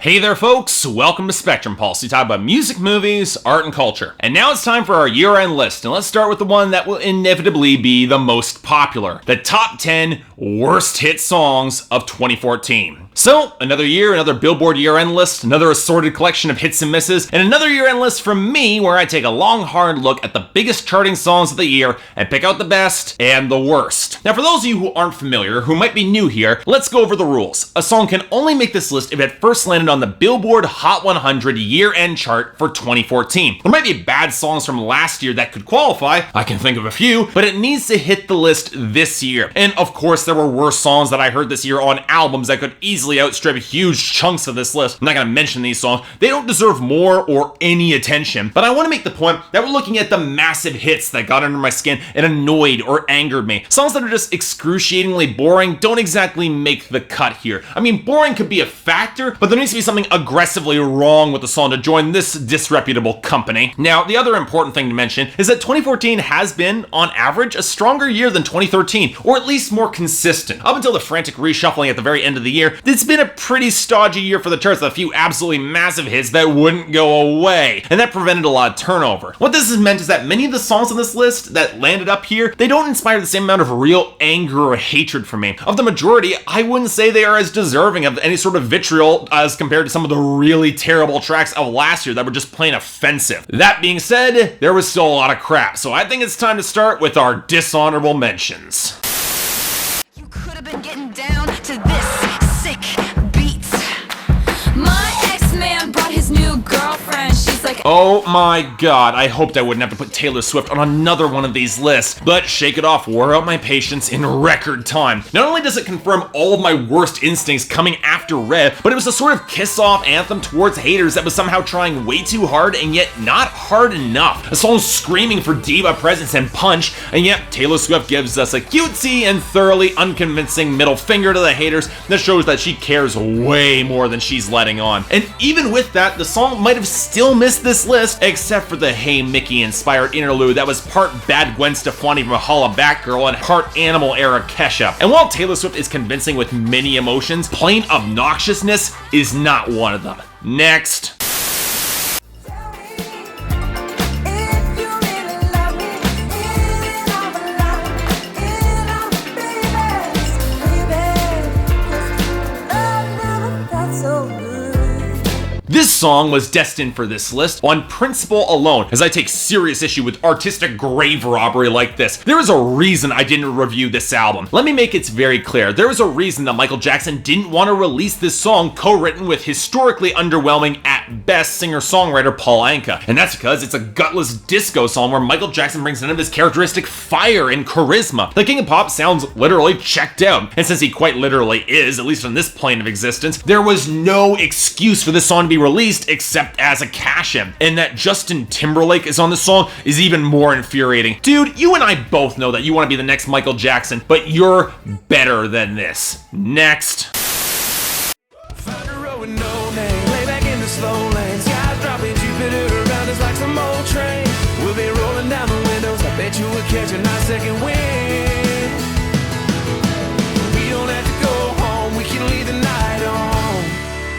Hey there folks, welcome to Spectrum Pulse. We talk about music, movies, art, and culture. And now it's time for our year-end list, and let's start with the one that will inevitably be the most popular. The top 10 worst hit songs of 2014. So, another year, another Billboard year-end list, another assorted collection of hits and misses, and another year-end list from me where I take a long, hard look at the biggest charting songs of the year and pick out the best and the worst. Now, for those of you who aren't familiar, who might be new here, let's go over the rules. A song can only make this list if it first landed on the Billboard Hot 100 year-end chart for 2014. There might be bad songs from last year that could qualify, I can think of a few, but it needs to hit the list this year. And of course, there were worse songs that I heard this year on albums that could easily outstrip huge chunks of this list. I'm not going to mention these songs. They don't deserve more or any attention, but I want to make the point that we're looking at the massive hits that got under my skin and annoyed or angered me. Songs that are just excruciatingly boring don't exactly make the cut here. I mean, boring could be a factor, but there needs to be something aggressively wrong with the song to join this disreputable company. Now, the other important thing to mention is that 2014 has been, on average, a stronger year than 2013, or at least more consistent. Up until the frantic reshuffling at the very end of the year, it's been a pretty stodgy year for the charts with a few absolutely massive hits that wouldn't go away, and that prevented a lot of turnover. What this has meant is that many of the songs on this list that landed up here, they don't inspire the same amount of real anger or hatred for me. Of the majority, I wouldn't say they are as deserving of any sort of vitriol as compared to some of the really terrible tracks of last year that were just plain offensive. That being said, there was still a lot of crap, so I think it's time to start with our dishonorable mentions. You could have been getting down to this sick beat. My ex-man brought his new girlfriend. She's like, oh my god, I hoped I wouldn't have to put Taylor Swift on another one of these lists, but Shake It Off wore out my patience in record time. Not only does it confirm all of my worst instincts coming after Red, but it was a sort of kiss-off anthem towards haters that was somehow trying way too hard and yet not hard enough. A song screaming for diva presence and punch, and yet Taylor Swift gives us a cutesy and thoroughly unconvincing middle finger to the haters that shows that she cares way more than she's letting on. And even with that, the song might have still missed this list, except for the Hey Mickey inspired interlude that was part Bad Gwen Stefani from Holla Back Girl and part Animal era Kesha. And while Taylor Swift is convincing with many emotions, plain obnoxiousness is not one of them. Next. This song was destined for this list on principle alone, as I take serious issue with artistic grave robbery like this. There is a reason I didn't review this album. Let me make it very clear. There is a reason that Michael Jackson didn't want to release this song co-written with historically underwhelming at best singer-songwriter Paul Anka. And that's because it's a gutless disco song where Michael Jackson brings none of his characteristic fire and charisma. The King of Pop sounds literally checked out. And since he quite literally is, at least on this plane of existence, there was no excuse for this song to be released except as a cash-in. And that Justin Timberlake is on the song is even more infuriating. Dude, you and I both know that you want to be the next Michael Jackson, but you're better than this. Next. Find a road with no name, lay back in the slow lane, skies dropping, Jupiter around us like some old train. We'll be rolling down the windows, I bet you will catch a nice second wind. We don't have to go home, we can leave the night on.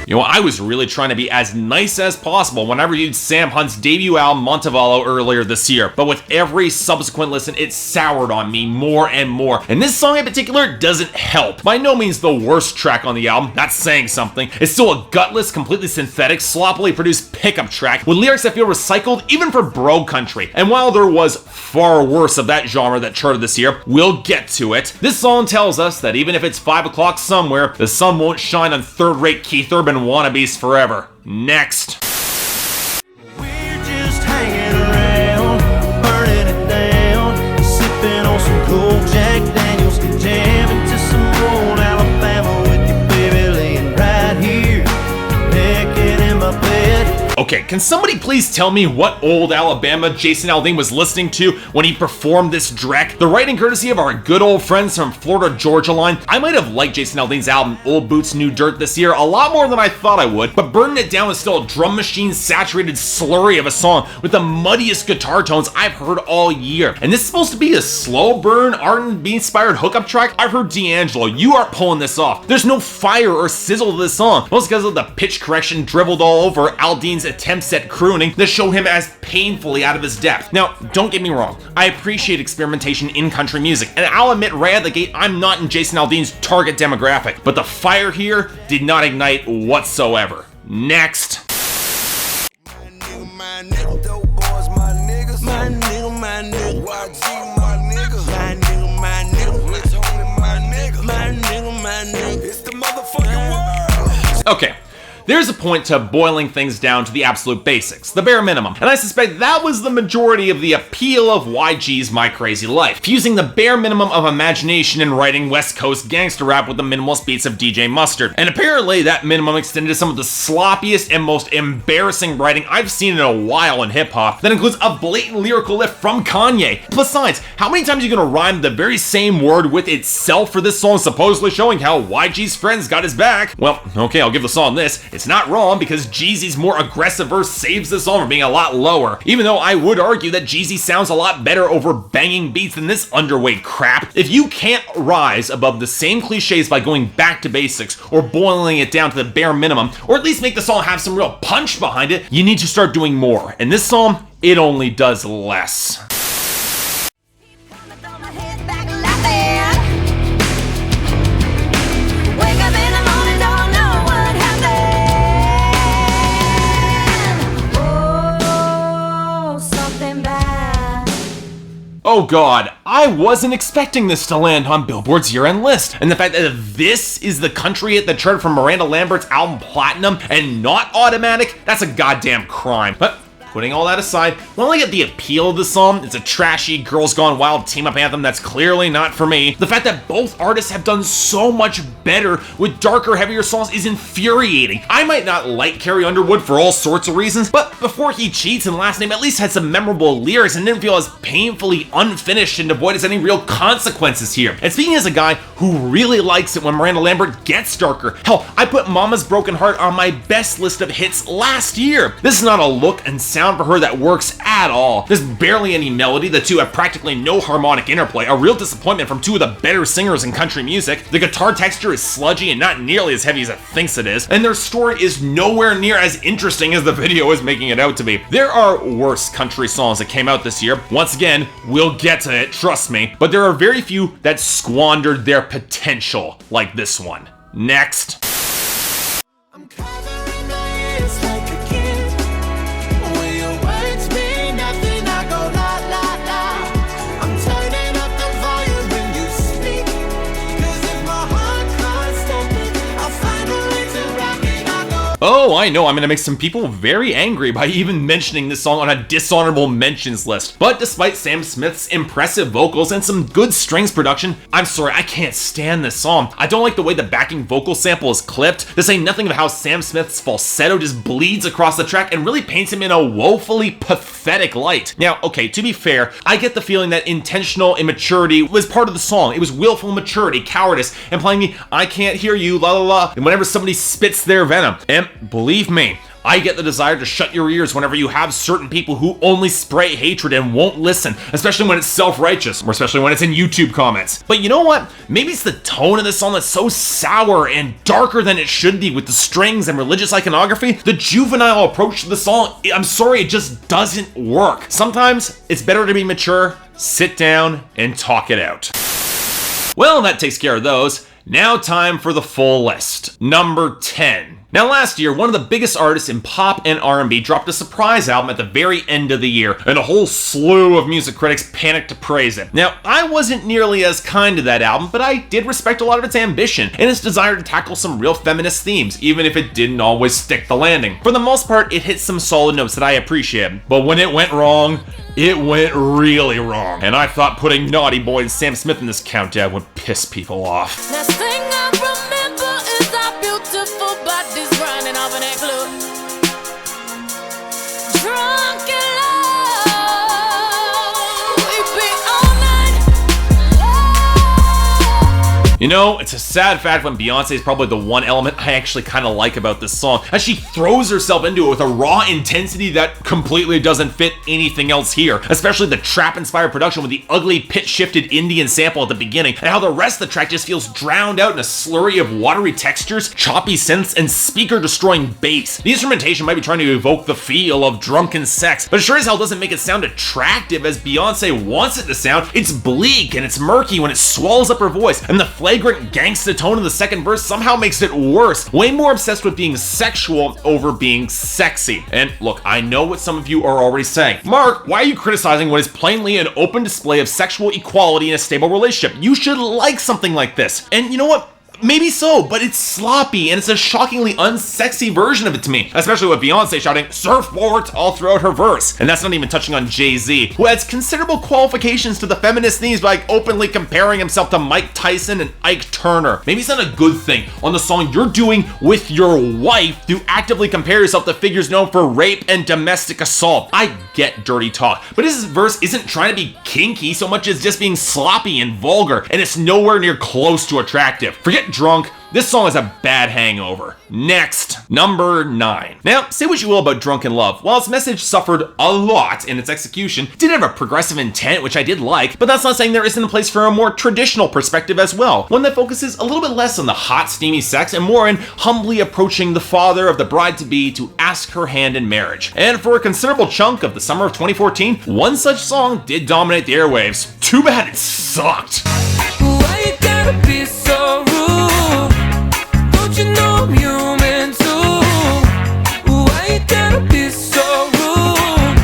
You know, I was really trying to be as nice as possible when I reviewed Sam Hunt's debut album Montevallo earlier this year, but with every subsequent listen, it soured on me more and more. And this song in particular doesn't help. By no means the worst track on the album, that's saying something. It's still a gutless, completely synthetic, sloppily produced pickup track with lyrics that feel recycled even for bro country. And while there was far worse of that genre that charted this year, we'll get to it. This song tells us that even if it's 5 o'clock somewhere, the sun won't shine on third-rate Keith Urban wannabes forever. Next. We're just hanging around, burning it down, sipping on some cold Jack Daniels, jamming to some old Alabama with your baby laying right here, naked in my bed. Okay, can somebody please tell me what old Alabama Jason Aldean was listening to when he performed this dreck? The writing courtesy of our good old friends from Florida Georgia line. I might have liked Jason Aldean's album Old Boots New Dirt this year a lot more than I thought I would, but Burnin' It Down is still a drum machine saturated slurry of a song with the muddiest guitar tones I've heard all year. And this is supposed to be a slow burn R&B inspired hookup track? I've heard D'Angelo, you aren't pulling this off. There's no fire or sizzle to this song, mostly because of the pitch correction dribbled all over Aldean's attempts at crooning that show him as painfully out of his depth. Now, don't get me wrong, I appreciate experimentation in country music, and I'll admit right out the gate, I'm not in Jason Aldean's target demographic, but the fire here did not ignite whatsoever. Next. Okay. There's a point to boiling things down to the absolute basics, the bare minimum, and I suspect that was the majority of the appeal of YG's My Crazy Life, fusing the bare minimum of imagination and writing West Coast gangster rap with the minimalist beats of DJ Mustard. And apparently that minimum extended to some of the sloppiest and most embarrassing writing I've seen in a while in hip-hop that includes a blatant lyrical lift from Kanye. Besides, how many times are you gonna rhyme the very same word with itself for this song supposedly showing how YG's friends got his back? Well, okay, I'll give the song this. It's not wrong because Jeezy's more aggressive verse saves the song from being a lot lower, even though I would argue that Jeezy sounds a lot better over banging beats than this underweight crap. If you can't rise above the same cliches by going back to basics or boiling it down to the bare minimum, or at least make the song have some real punch behind it, you need to start doing more. And this song, it only does less. Oh god, I wasn't expecting this to land on Billboard's year-end list. And the fact that this is the country hit that charted from Miranda Lambert's album Platinum and not Automatic, that's a goddamn crime. But putting all that aside, while I get the appeal of the song, it's a trashy Girls Gone Wild team-up anthem that's clearly not for me. The fact that both artists have done so much better with darker, heavier songs is infuriating. I might not like Carrie Underwood for all sorts of reasons, but Before He Cheats and Last Name at least had some memorable lyrics and didn't feel as painfully unfinished and devoid as any real consequences here. And speaking as a guy who really likes it when Miranda Lambert gets darker, hell, I put Mama's Broken Heart on my best list of hits last year. This is not a look and sound for her that works at all. There's barely any melody, the two have practically no harmonic interplay, a real disappointment from two of the better singers in country music. The guitar texture is sludgy and not nearly as heavy as it thinks it is, and their story is nowhere near as interesting as the video is making it out to be. There are worse country songs that came out this year. Once again, we'll get to it, trust me, but there are very few that squandered their potential like this one. Next. Oh, I know I'm gonna make some people very angry by even mentioning this song on a dishonorable mentions list. But despite Sam Smith's impressive vocals and some good strings production, I'm sorry, I can't stand this song. I don't like the way the backing vocal sample is clipped, to say nothing of how Sam Smith's falsetto just bleeds across the track and really paints him in a woefully pathetic light. Now, okay, to be fair, I get the feeling that intentional immaturity was part of the song. It was willful immaturity, cowardice, implying me, I can't hear you, la la la, and whenever somebody spits their venom. And believe me, I get the desire to shut your ears whenever you have certain people who only spray hatred and won't listen, especially when it's self-righteous, or especially when it's in YouTube comments. But you know what? Maybe it's the tone of this song that's so sour and darker than it should be with the strings and religious iconography. The juvenile approach to the song, I'm sorry, it just doesn't work. Sometimes it's better to be mature, sit down, and talk it out. Well, that takes care of those. Now time for the full list. Number 10. Now last year, one of the biggest artists in pop and R&B dropped a surprise album at the very end of the year, and a whole slew of music critics panicked to praise it. Now, I wasn't nearly as kind to that album, but I did respect a lot of its ambition and its desire to tackle some real feminist themes, even if it didn't always stick the landing. For the most part, it hit some solid notes that I appreciate, but when it went wrong, it went really wrong. And I thought putting Naughty Boy and Sam Smith in this countdown would piss people off. Last thing I remember is our beautiful bodies grinding off in that club. You know, it's a sad fact when Beyonce is probably the one element I actually kind of like about this song, as she throws herself into it with a raw intensity that completely doesn't fit anything else here, especially the trap-inspired production with the ugly pitch-shifted Indian sample at the beginning, and how the rest of the track just feels drowned out in a slurry of watery textures, choppy synths, and speaker-destroying bass. The instrumentation might be trying to evoke the feel of drunken sex, but it sure as hell doesn't make it sound attractive as Beyonce wants it to sound. It's bleak and it's murky when it swallows up her voice, and the flagrant gangsta tone in the second verse somehow makes it worse. Way more obsessed with being sexual over being sexy. And look, I know what some of you are already saying. Mark, why are you criticizing what is plainly an open display of sexual equality in a stable relationship? You should like something like this. And you know what? Maybe so, but it's sloppy and it's a shockingly unsexy version of it to me, especially with Beyonce shouting surfboards all throughout her verse. And that's not even touching on Jay-Z, who adds considerable qualifications to the feminist themes by openly comparing himself to Mike Tyson and Ike Turner. Maybe it's not a good thing on the song you're doing with your wife to actively compare yourself to figures known for rape and domestic assault. I get dirty talk, but his verse isn't trying to be kinky so much as just being sloppy and vulgar, and it's nowhere near close to attractive. Forget drunk. This song is a bad hangover. Next, number 9. Now, say what you will about Drunken Love. While its message suffered a lot in its execution, it did have a progressive intent, which I did like, but that's not saying there isn't a place for a more traditional perspective as well. One that focuses a little bit less on the hot, steamy sex and more in humbly approaching the father of the bride-to-be to ask her hand in marriage. And for a considerable chunk of the summer of 2014, one such song did dominate the airwaves. Too bad it sucked. Why you gotta be so rude? Don't you know I'm human too? Why you gotta be so rude?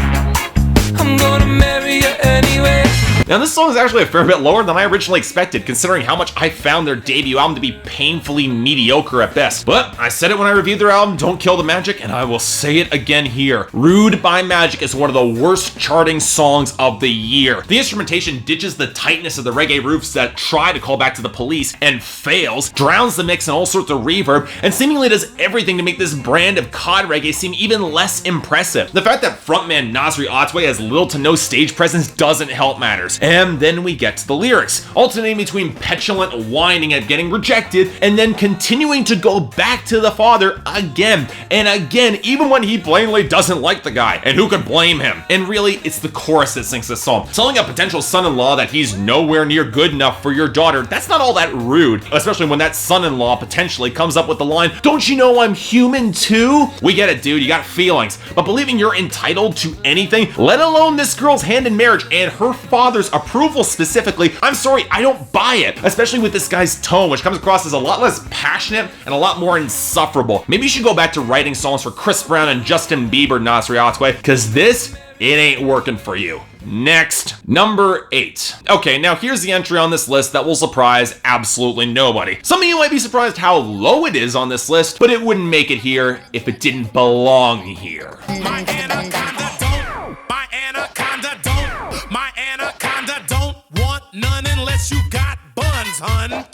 I'm gonna marry you anyway. Now this song is actually a fair bit lower than I originally expected, considering how much I found their debut album to be painfully mediocre at best. But I said it when I reviewed their album, Don't Kill the Magic, and I will say it again here. Rude by Magic is one of the worst charting songs of the year. The instrumentation ditches the tightness of the reggae roofs that try to call back to the Police and fails, drowns the mix in all sorts of reverb, and seemingly does everything to make this brand of COD reggae seem even less impressive. The fact that frontman Nasri Otway has little to no stage presence doesn't help matters. And then we get to the lyrics, alternating between petulant whining at getting rejected and then continuing to go back to the father again and again, even when he plainly doesn't like the guy, and who could blame him? And really, it's the chorus that sings this song. Telling a potential son-in-law that he's nowhere near good enough for your daughter, that's not all that rude, especially when that son-in-law potentially comes up with the line, "Don't you know I'm human too?" We get it, dude, you got feelings, but believing you're entitled to anything, let alone this girl's hand in marriage and her father's approval specifically, I'm sorry, I don't buy it, especially with this guy's tone, which comes across as a lot less passionate and a lot more insufferable. Maybe you should go back to writing songs for Chris Brown and Justin Bieber, Nasri Otway, because this, it ain't working for you. Next, number 8. Okay, now here's the entry on this list that will surprise absolutely nobody. Some of you might be surprised how low it is on this list, but it wouldn't make it here if it didn't belong here. My anaconda don't, my anaconda don't, my anaconda don't want none unless you got buns, hun.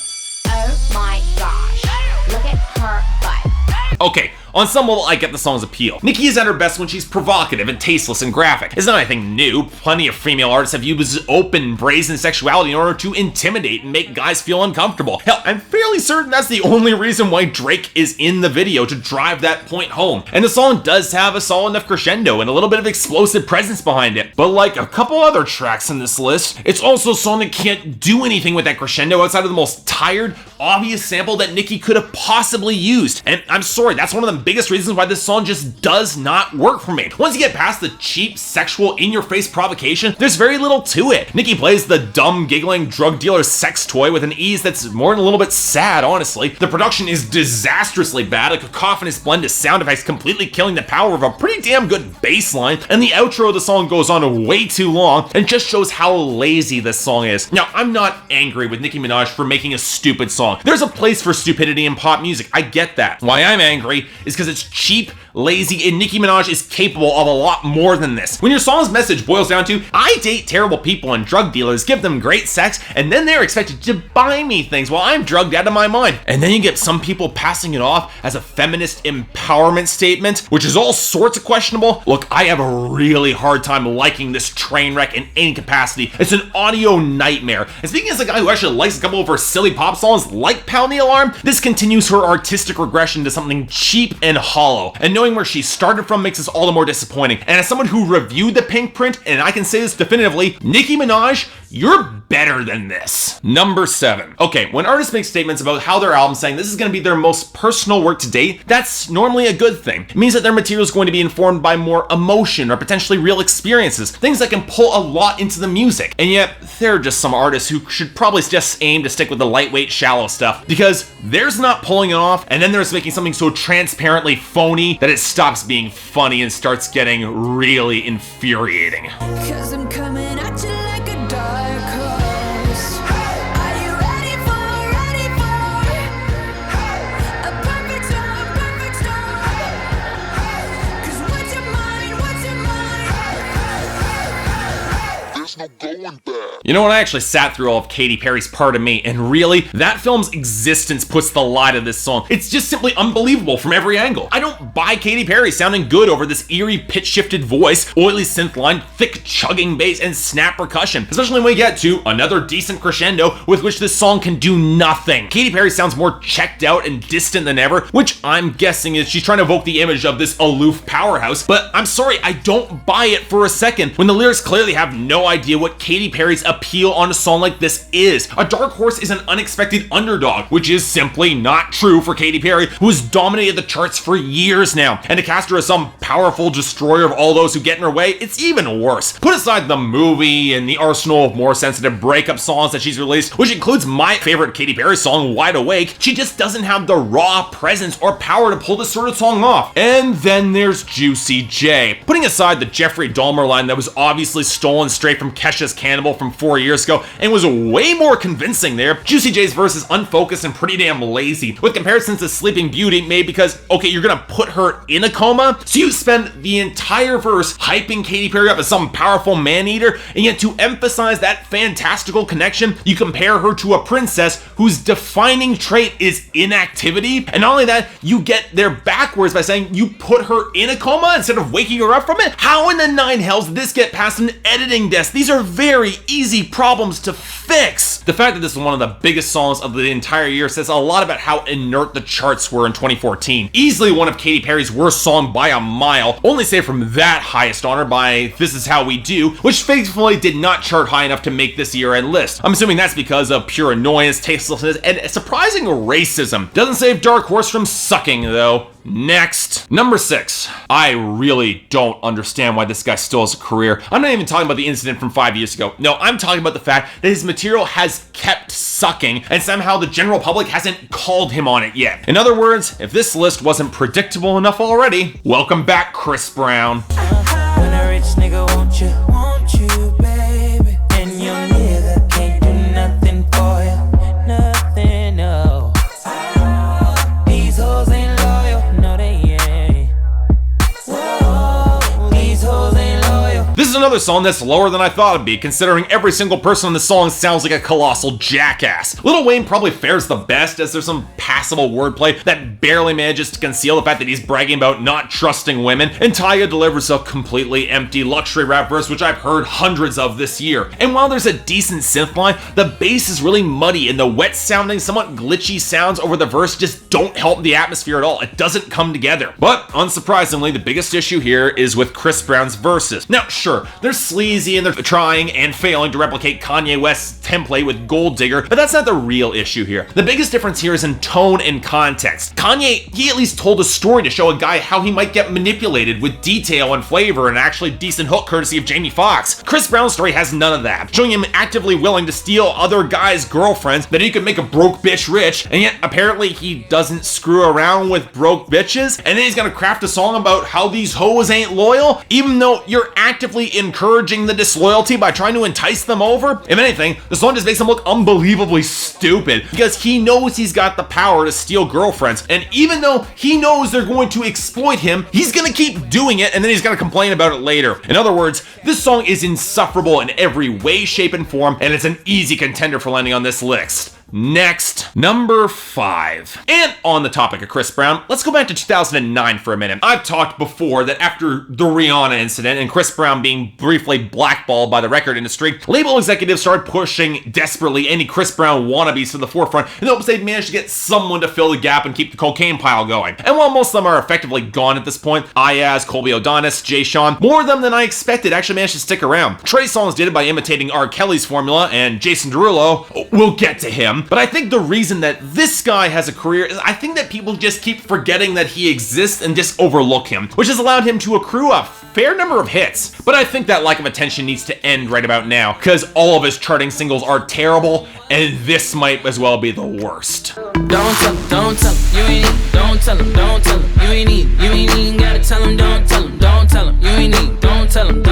Oh my gosh, look at her butt. Okay, on some level, I get the song's appeal. Nicki is at her best when she's provocative and tasteless and graphic. It's not anything new. Plenty of female artists have used open, brazen sexuality in order to intimidate and make guys feel uncomfortable. Hell, I'm fairly certain that's the only reason why Drake is in the video, to drive that point home. And the song does have a solid enough crescendo and a little bit of explosive presence behind it. But like a couple other tracks in this list, it's also a song that can't do anything with that crescendo outside of the most tired, obvious sample that Nicki could have possibly used. And I'm sorry, that's one of the biggest reasons why this song just does not work for me. Once you get past the cheap, sexual, in-your-face provocation, there's very little to it. Nicki plays the dumb, giggling drug dealer sex toy with an ease that's more than a little bit sad, honestly. The production is disastrously bad, a cacophonous blend of sound effects completely killing the power of a pretty damn good bass line, and the outro of the song goes on way too long and just shows how lazy this song is. Now, I'm not angry with Nicki Minaj for making a stupid song. There's a place for stupidity in pop music, I get that. Why I'm angry is is because it's cheap, lazy, and Nicki Minaj is capable of a lot more than this. When your song's message boils down to, I date terrible people and drug dealers, give them great sex, and then they're expected to buy me things while I'm drugged out of my mind. And then you get some people passing it off as a feminist empowerment statement, which is all sorts of questionable. Look, I have a really hard time liking this train wreck in any capacity. It's an audio nightmare. And speaking as a guy who actually likes a couple of her silly pop songs like Pound the Alarm, this continues her artistic regression to something cheap and hollow. And knowing where she started from makes this all the more disappointing. And as someone who reviewed the Pink Print, and I can say this definitively, Nicki Minaj, you're better than this. Number 7. Okay, when artists make statements about how their album's saying this is going to be their most personal work to date, that's normally a good thing. It means that their material is going to be informed by more emotion or potentially real experiences, things that can pull a lot into the music. And yet, there are just some artists who should probably just aim to stick with the lightweight, shallow stuff, because there's not pulling it off, and then there's making something so transparently phony that it stops being funny and starts getting really infuriating. 'Cause I'm coming at you like a dark horse. Are you ready for a perfect storm? 'Cause what's your mind? There's no going back. You know what, I actually sat through all of Katy Perry's Part of Me, and really, that film's existence puts the lie to this song. It's just simply unbelievable from every angle. I don't buy Katy Perry sounding good over this eerie pitch-shifted voice, oily synth line, thick chugging bass, and snap percussion, especially when we get to another decent crescendo with which this song can do nothing. Katy Perry sounds more checked out and distant than ever, which I'm guessing is she's trying to evoke the image of this aloof powerhouse, but I'm sorry, I don't buy it for a second when the lyrics clearly have no idea what Katy Perry's appeal on a song like this is. A dark horse is an unexpected underdog, which is simply not true for Katy Perry, who has dominated the charts for years now. And to cast her as some powerful destroyer of all those who get in her way, it's even worse. Put aside the movie and the arsenal of more sensitive breakup songs that she's released, which includes my favorite Katy Perry song, Wide Awake, she just doesn't have the raw presence or power to pull this sort of song off. And then there's Juicy J. Putting aside the Jeffrey Dahmer line that was obviously stolen straight from Kesha's Cannibal from 4 years ago and was way more convincing there, Juicy J's verse is unfocused and pretty damn lazy, with comparisons to Sleeping Beauty made because, okay, you're gonna put her in a coma, so you spend the entire verse hyping Katy Perry up as some powerful man-eater, and yet to emphasize that fantastical connection, you compare her to a princess whose defining trait is inactivity, and not only that, you get there backwards by saying you put her in a coma instead of waking her up from it? How in the nine hells did this get past an editing desk? These are very easy problems to fix. The fact that this is one of the biggest songs of the entire year says a lot about how inert the charts were in 2014. Easily one of Katy Perry's worst songs by a mile, only saved from that highest honor by This Is How We Do, which faithfully did not chart high enough to make this year-end list. I'm assuming that's because of pure annoyance, tastelessness, and surprising racism. Doesn't save Dark Horse from sucking, though. Next. Number 6. I really don't understand why this guy still has a career. I'm not even talking about the incident from 5 years ago. No, I'm talking about the fact that his material has kept sucking and somehow the general public hasn't called him on it yet. In other words, if this list wasn't predictable enough already, welcome back, Chris Brown. When a rich nigga want you, baby, and your nigga can't do nothing for you, nothing, no. These hoes ain't loyal, no they ain't. Whoa, these hoes ain't loyal. This is another song that's lower than I thought it'd be, considering every single person on the song sounds like a colossal jackass. Lil Wayne probably fares the best, as there's some passable wordplay that barely manages to conceal the fact that he's bragging about not trusting women, and Tyga delivers a completely empty luxury rap verse, which I've heard hundreds of this year. And while there's a decent synth line, the bass is really muddy, and the wet sounding, somewhat glitchy sounds over the verse just don't help the atmosphere at all. It doesn't come together. But unsurprisingly, the biggest issue here is with Chris Brown's verses. Now, sure, they're sleazy and they're trying and failing to replicate Kanye West's template with Gold Digger, but that's not the real issue here. The biggest difference here is in tone and context. Kanye, he at least told a story to show a guy how he might get manipulated with detail and flavor and actually decent hook courtesy of Jamie Foxx. Chris Brown's story has none of that, showing him actively willing to steal other guys' girlfriends that he could make a broke bitch rich, and yet apparently he doesn't screw around with broke bitches, and then he's gonna craft a song about how these hoes ain't loyal, even though you're actively only encouraging the disloyalty by trying to entice them over. If anything, the song just makes him look unbelievably stupid because he knows he's got the power to steal girlfriends, and even though he knows they're going to exploit him, he's gonna keep doing it and then he's gonna complain about it later. In other words, this song is insufferable in every way, shape, and form, and it's an easy contender for landing on this list. Next, number 5. And on the topic of Chris Brown, let's go back to 2009 for a minute. I've talked before that after the Rihanna incident and Chris Brown being briefly blackballed by the record industry, label executives started pushing desperately any Chris Brown wannabes to the forefront in hopes they'd manage to get someone to fill the gap and keep the cocaine pile going. And while most of them are effectively gone at this point, Ayaz, Colby O'Donis, Jay Sean, more of them than I expected actually managed to stick around. Trey Songz did it by imitating R. Kelly's formula, and Jason Derulo, we'll get to him. But I think the reason that this guy has a career is I think that people just keep forgetting that he exists and just overlook him, which has allowed him to accrue a fair number of hits. But I think that lack of attention needs to end right about now, because all of his charting singles are terrible, and this might as well be the worst. Don't tell him, you ain't need, don't tell him, you ain't even gotta tell him, don't tell him, you ain't need, don't tell him,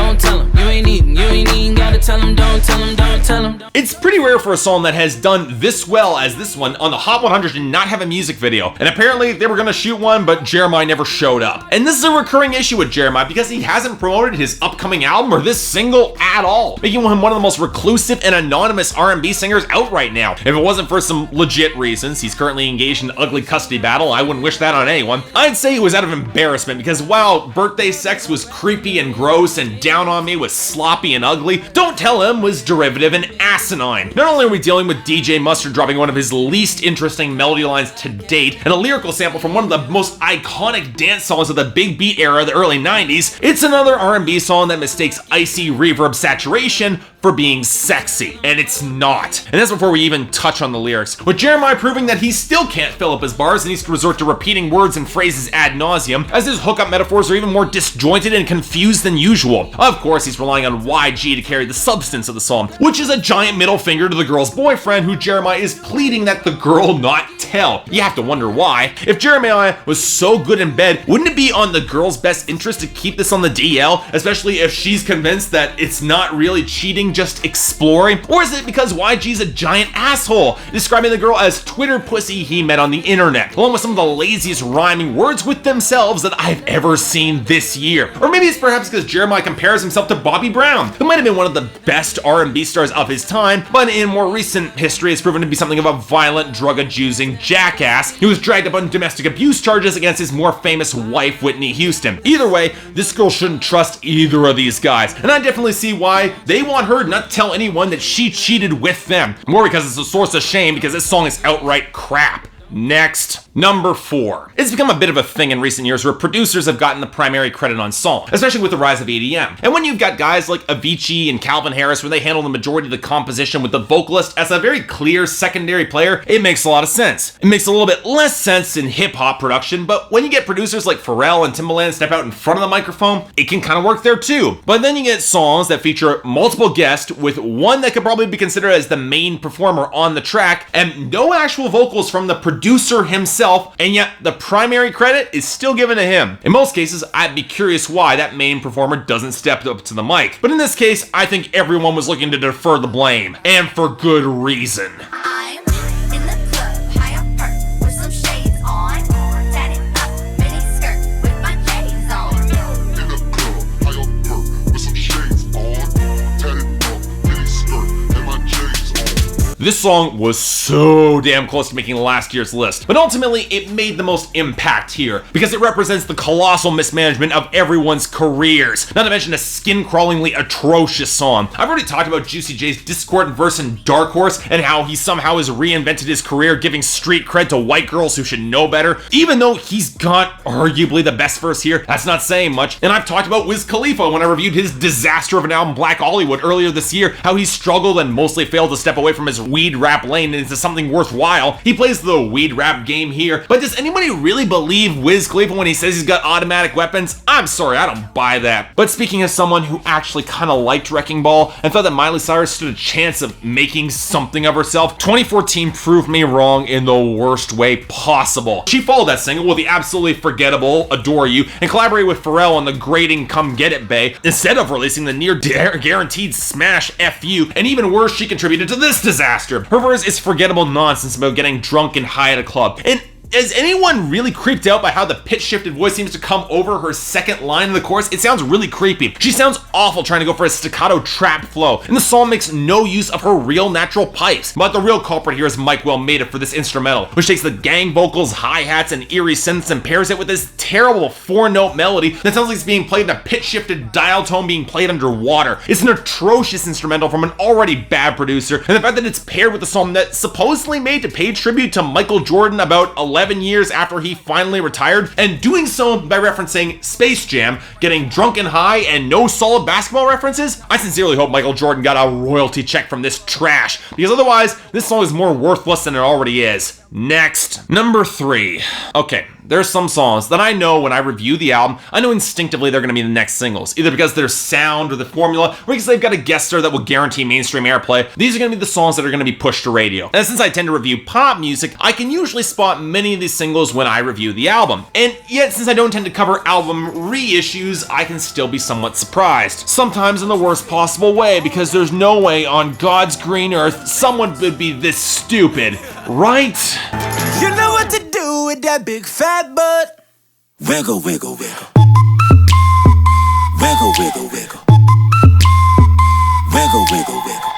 you ain't even gotta tell him, don't tell him. It's pretty rare for a song that has done this well as this one on the Hot 100 to not have a music video, and apparently they were gonna shoot one, but Jeremih never showed up. And this is a recurring issue with Jeremih because he hasn't promoted his upcoming album or this single at all, making him one of the most reclusive and anonymous R&B singers out right now. If it wasn't for some legit reasons, he's currently engaged in an ugly custody battle, I wouldn't wish that on anyone. I'd say it was out of embarrassment because while Birthday Sex was creepy and gross and Down on Me was sloppy and ugly, Don't Tell Him was derivative and asinine. Not only are we dealing with DJ Mustard dropping one of his least interesting melody lines to date and a lyrical sample from one of the most iconic dance songs of the big beat era of the early 90s, it's another R&B song that mistakes icy reverb saturation for being sexy, and it's not. And that's before we even touch on the lyrics, with Jeremih proving that he still can't fill up his bars and needs to resort to repeating words and phrases ad nauseum, as his hookup metaphors are even more disjointed and confused than usual. Of course, he's relying on YG to carry the substance of the song, which is a giant middle finger to the girl's boyfriend, who Jeremih is pleading that the girl not tell. You have to wonder why. If Jeremih was so good in bed, wouldn't it be on the girl's best interest to keep this on the DL, especially if she's convinced that it's not really cheating, just exploring? Or is it because YG's a giant asshole, describing the girl as Twitter pussy he met on the internet, along with some of the laziest rhyming words with themselves that I've ever seen this year? Or maybe it's perhaps because Jeremih compares himself to Bobby Brown, who might have been one of the best R&B stars of his time, but in more recent history has proven to be something of a violent, drug-abusing jackass who was dragged up on domestic abuse charges against his more famous wife, Whitney Houston. Either way, this girl shouldn't trust either of these guys, and I definitely see why they want her to not tell anyone that she cheated with them. More because it's a source of shame because this song is outright crap. Next, number 4. It's become a bit of a thing in recent years where producers have gotten the primary credit on songs, especially with the rise of EDM. And when you've got guys like Avicii and Calvin Harris where they handle the majority of the composition with the vocalist as a very clear secondary player, it makes a lot of sense. It makes a little bit less sense in hip-hop production, but when you get producers like Pharrell and Timberlake step out in front of the microphone, it can kind of work there too. But then you get songs that feature multiple guests with one that could probably be considered as the main performer on the track and no actual vocals from the producer himself, and yet the primary credit is still given to him. In most cases, I'd be curious why that main performer doesn't step up to the mic. But in this case, I think everyone was looking to defer the blame, and for good reason. I'm in the club, high up perk, with some shades on. Tatted up, mini skirt, with my J's on. In the club, high up perk, with some shades on. Tatted up, mini skirt, and my J's on. This song was so damn close to making last year's list, but ultimately it made the most impact here because it represents the colossal mismanagement of everyone's careers, not to mention a skin-crawlingly atrocious song. I've already talked about Juicy J's discordant verse in Dark Horse and how he somehow has reinvented his career giving street cred to white girls who should know better. Even though he's got arguably the best verse here, that's not saying much. And I've talked about Wiz Khalifa when I reviewed his disaster of an album Black Hollywood earlier this year, how he struggled and mostly failed to step away from his weed rap lane into something worthwhile. He plays the weed rap game here, but does anybody really believe Wiz Khalifa when he says he's got automatic weapons? I'm sorry, I don't buy that. But speaking as someone who actually kind of liked Wrecking Ball and thought that Miley Cyrus stood a chance of making something of herself, 2014 proved me wrong in the worst way possible. She followed that single with the absolutely forgettable Adore You and collaborated with Pharrell on the grating Come Get It Bae instead of releasing the near guaranteed smash FU, and even worse, she contributed to this disaster. Her verse is forgettable nonsense about getting drunk and high at a club. And is anyone really creeped out by how the pitch-shifted voice seems to come over her second line in the chorus? It sounds really creepy. She sounds awful trying to go for a staccato trap flow, and the song makes no use of her real natural pipes. But the real culprit here is Mike Well Made It for this instrumental, which takes the gang vocals, hi-hats, and eerie synths and pairs it with this terrible 4-note melody that sounds like it's being played in a pitch-shifted dial tone being played underwater. It's an atrocious instrumental from an already bad producer, and the fact that it's paired with a song that supposedly made to pay tribute to Michael Jordan about 11 years after he finally retired, and doing so by referencing Space Jam, getting drunk and high, and no solid basketball references. I sincerely hope Michael Jordan got a royalty check from this trash, because otherwise this song is more worthless than it already is. Next, number 3. Okay, there's some songs that I know when I review the album, I know instinctively they're going to be the next singles, either because their sound or the formula, or because they've got a guest star that will guarantee mainstream airplay. These are going to be the songs that are going to be pushed to radio. And since I tend to review pop music, I can usually spot many of these singles when I review the album. And yet, since I don't tend to cover album reissues, I can still be somewhat surprised. Sometimes in the worst possible way, because there's no way on God's green earth someone would be this stupid, right? You know what to do with that big fat butt. Wiggle, wiggle, wiggle. Wiggle, wiggle, wiggle. Wiggle, wiggle, wiggle.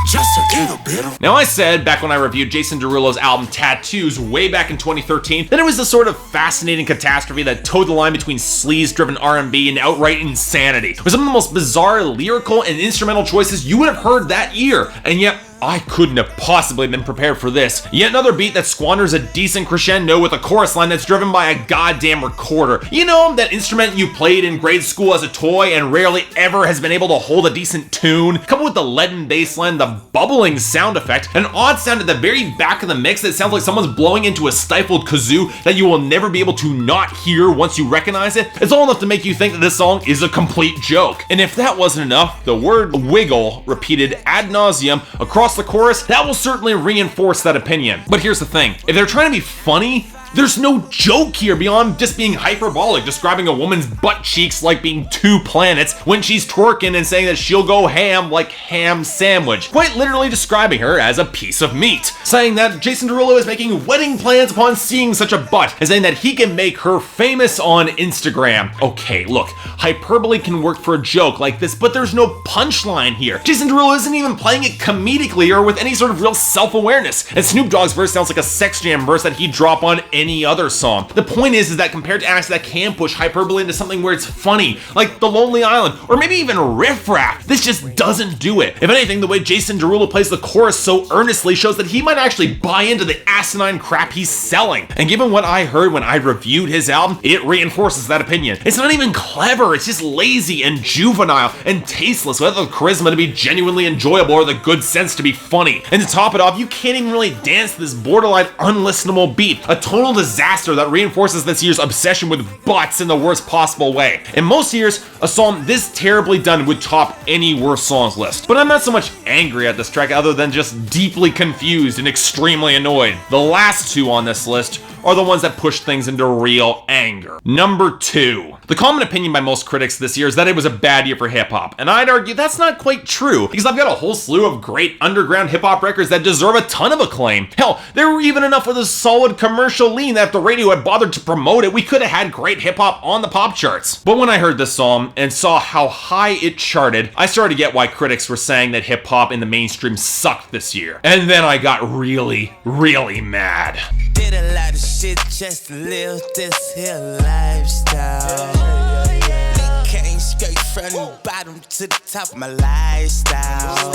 Just a little bit. Now I said back when I reviewed Jason Derulo's album Tattoos way back in 2013 that it was a sort of fascinating catastrophe that towed the line between sleaze-driven R&B and outright insanity. It was some of the most bizarre lyrical and instrumental choices you would have heard that year, and yet I couldn't have possibly been prepared for this. Yet another beat that squanders a decent crescendo with a chorus line that's driven by a goddamn recorder. You know, that instrument you played in grade school as a toy and rarely ever has been able to hold a decent tune? Coupled with the leaden bass line, the bubbling sound effect, an odd sound at the very back of the mix that sounds like someone's blowing into a stifled kazoo that you will never be able to not hear once you recognize it. It's all enough to make you think that this song is a complete joke. And if that wasn't enough, the word wiggle repeated ad nauseum across the chorus, that will certainly reinforce that opinion. But here's the thing, if they're trying to be funny, there's no joke here beyond just being hyperbolic, describing a woman's butt cheeks like being 2 planets when she's twerking and saying that she'll go ham like ham sandwich, quite literally describing her as a piece of meat, saying that Jason Derulo is making wedding plans upon seeing such a butt, and saying that he can make her famous on Instagram. Okay, look, hyperbole can work for a joke like this, but there's no punchline here. Jason Derulo isn't even playing it comedically or with any sort of real self-awareness, and Snoop Dogg's verse sounds like a Sex Jam verse that he'd drop on any other song. The point is that compared to acts that can push hyperbole into something where it's funny, like The Lonely Island, or maybe even Riff Raff, this just doesn't do it. If anything, the way Jason Derulo plays the chorus so earnestly shows that he might actually buy into the asinine crap he's selling. And given what I heard when I reviewed his album, it reinforces that opinion. It's not even clever, it's just lazy and juvenile and tasteless without the charisma to be genuinely enjoyable or the good sense to be funny. And to top it off, you can't even really dance to this borderline unlistenable beat, a total disaster that reinforces this year's obsession with butts in the worst possible way. In most years, a song this terribly done would top any worst songs list. But I'm not so much angry at this track other than just deeply confused and extremely annoyed. The last 2 on this list are the ones that push things into real anger. Number 2. The common opinion by most critics this year is that it was a bad year for hip-hop, and I'd argue that's not quite true, because I've got a whole slew of great underground hip-hop records that deserve a ton of acclaim. Hell, there were even enough with a solid commercial lean that if the radio had bothered to promote it, we could have had great hip-hop on the pop charts. But when I heard this song and saw how high it charted, I started to get why critics were saying that hip-hop in the mainstream sucked this year. And then I got really, really mad. Did a lot of shit just to live this here lifestyle. Came straight from the bottom to the top of my lifestyle.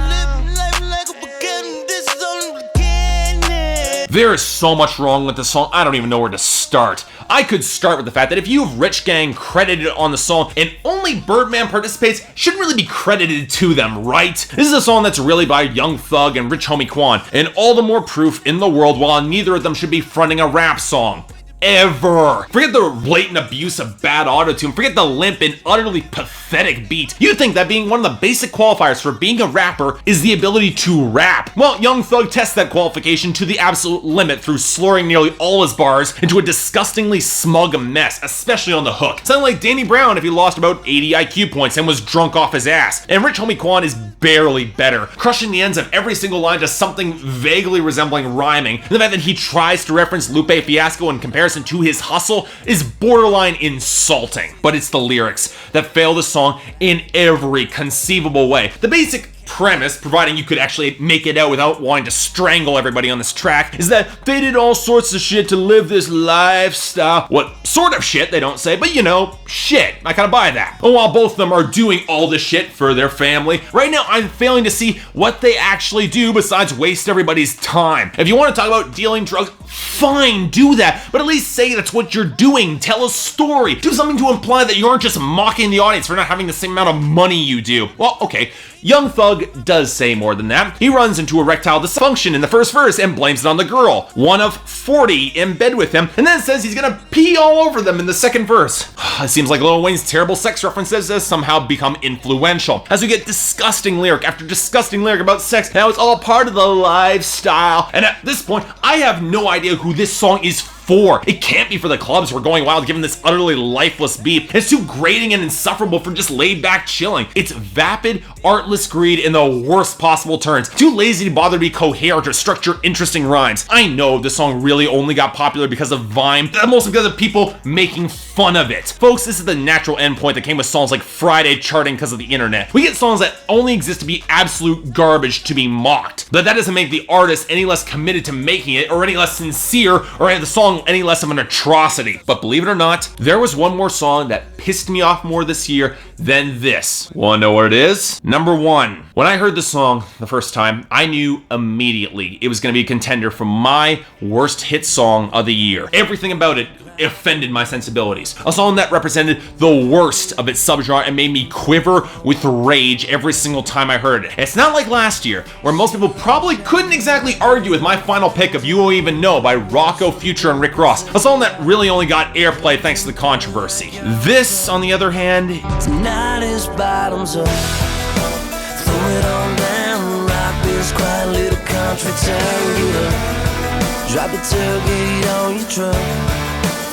Living life like a beginning, this is only the beginning. There is so much wrong with this song, I don't even know where to start. I could start with the fact that if you have Rich Gang credited on the song and only Birdman participates, shouldn't really be credited to them, right? This is a song that's really by Young Thug and Rich Homie Quan, and all the more proof in the world while neither of them should be fronting a rap song. Ever. Forget the blatant abuse of bad autotune, forget the limp and utterly pathetic beat. You'd think that being one of the basic qualifiers for being a rapper is the ability to rap. Well, Young Thug tests that qualification to the absolute limit through slurring nearly all his bars into a disgustingly smug mess, especially on the hook. Sounding like Danny Brown if he lost about 80 IQ points and was drunk off his ass. And Rich Homie Quan is barely better, crushing the ends of every single line to something vaguely resembling rhyming. And the fact that he tries to reference Lupe Fiasco in comparison to his hustle is borderline insulting. But it's the lyrics that fail the song in every conceivable way. The basic premise, providing you could actually make it out without wanting to strangle everybody on this track, is that they did all sorts of shit to live this lifestyle. What sort of shit, they don't say, but you know, shit. I kinda buy that. And while both of them are doing all this shit for their family, right now I'm failing to see what they actually do besides waste everybody's time. If you want to talk about dealing drugs, fine, do that, but at least say that's what you're doing. Tell a story. Do something to imply that you aren't just mocking the audience for not having the same amount of money you do. Well, okay, Young Thug does say more than that. He runs into erectile dysfunction in the first verse and blames it on the girl, one of 40 in bed with him, and then says he's gonna pee all over them in the second verse. It seems like Lil Wayne's terrible sex references has somehow become influential, as we get disgusting lyric after disgusting lyric about sex. Now it's all part of the lifestyle, and at this point, I have no idea who this song is for. It can't be for the clubs who are going wild given this utterly lifeless beat. It's too grating and insufferable for just laid back chilling. It's vapid, artless greed in the worst possible turns. Too lazy to bother to be coherent or structure interesting rhymes. I know this song really only got popular because of Vine, mostly because of people making fun of it. Folks, this is the natural endpoint that came with songs like Friday charting because of the internet. We get songs that only exist to be absolute garbage to be mocked, but that doesn't make the artist any less committed to making it or any less sincere or the song any less of an atrocity. But believe it or not, there was one more song that pissed me off more this year than this. Wanna know what it is? Number one. When I heard the song the first time, I knew immediately it was gonna be a contender for my worst hit song of the year. Everything about it offended my sensibilities. A song that represented the worst of its subgenre and made me quiver with rage every single time I heard it. It's not like last year, where most people probably couldn't exactly argue with my final pick of You Won't Even Know by Rocco, Future, and Rick Ross, a song that really only got airplay thanks to the controversy. This, on the other hand, Tonight is bottoms up. Throw it on down. Rock this quiet little country town. Get up. Drop the tailgate on your truck.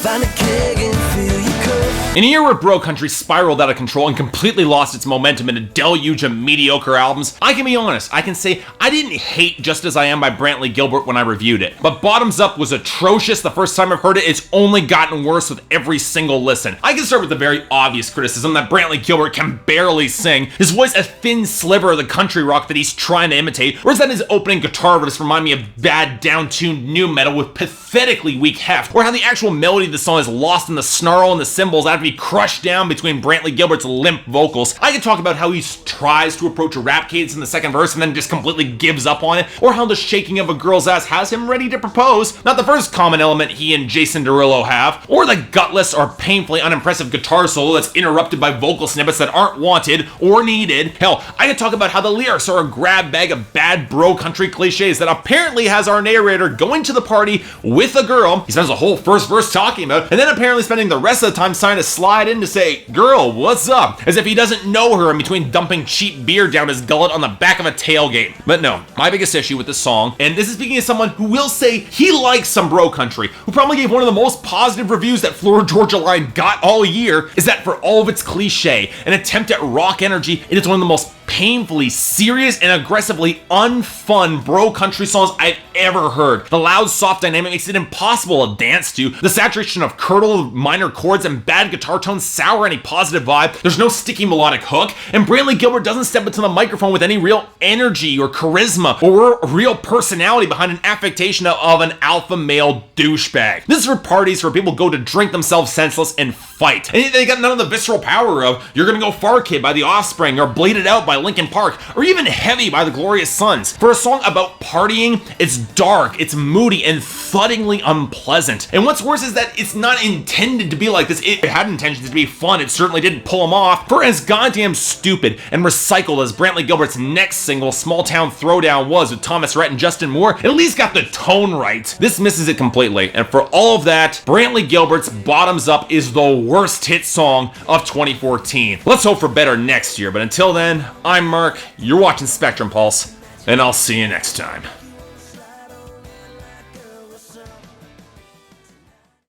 Find a keg and fill your cup. in a year where bro country spiraled out of control and completely lost its momentum in a deluge of mediocre albums, I can be honest, I can say I didn't hate Just As I Am by Brantley Gilbert when I reviewed it. But Bottoms Up was atrocious the first time I've heard it. It's only gotten worse with every single listen. I can start with the very obvious criticism that Brantley Gilbert can barely sing, his voice a thin sliver of the country rock that he's trying to imitate, or is that his opening guitar riffs remind me of bad down-tuned nu metal with pathetically weak heft, or how the actual melody of the song is lost in the snarl and the cymbals after be crushed down between Brantley Gilbert's limp vocals. I could talk about how he tries to approach a rap cadence in the second verse and then just completely gives up on it, or how the shaking of a girl's ass has him ready to propose, not the first common element he and Jason Derulo have, or the gutless or painfully unimpressive guitar solo that's interrupted by vocal snippets that aren't wanted or needed. Hell, I could talk about how the lyrics are a grab bag of bad bro country cliches that apparently has our narrator going to the party with a girl he spends the whole first verse talking about, and then apparently spending the rest of the time trying to slide in to say, "Girl, what's up?" as if he doesn't know her in between dumping cheap beer down his gullet on the back of a tailgate. But no, my biggest issue with this song, and this is speaking as someone who will say he likes some bro country, who probably gave one of the most positive reviews that Florida Georgia Line got all year, is that for all of its cliche and attempt at rock energy, it is one of the most painfully serious and aggressively unfun bro country songs I've ever heard. The loud, soft dynamic makes it impossible to dance to. The saturation of curdled minor chords and bad guitar tones sour any positive vibe. There's no sticky melodic hook, and Brantley Gilbert doesn't step into the microphone with any real energy or charisma or real personality behind an affectation of an alpha male douchebag. This is for parties where people go to drink themselves senseless and fight. And they got none of the visceral power of "You're Gonna Go Far Kid" by The Offspring or "Bleed It Out" by Linkin Park, or even Heavy by the Glorious Sons. For a song about partying, it's dark, it's moody, and thuddingly unpleasant. And what's worse is that it's not intended to be like this. It had intentions to be fun, it certainly didn't pull them off. For as goddamn stupid and recycled as Brantley Gilbert's next single, Small Town Throwdown, was with Thomas Rhett and Justin Moore, it at least got the tone right. This misses it completely, and for all of that, Brantley Gilbert's Bottoms Up is the worst hit song of 2014. Let's hope for better next year, but until then, I'm Mark, you're watching Spectrum Pulse, and I'll see you next time.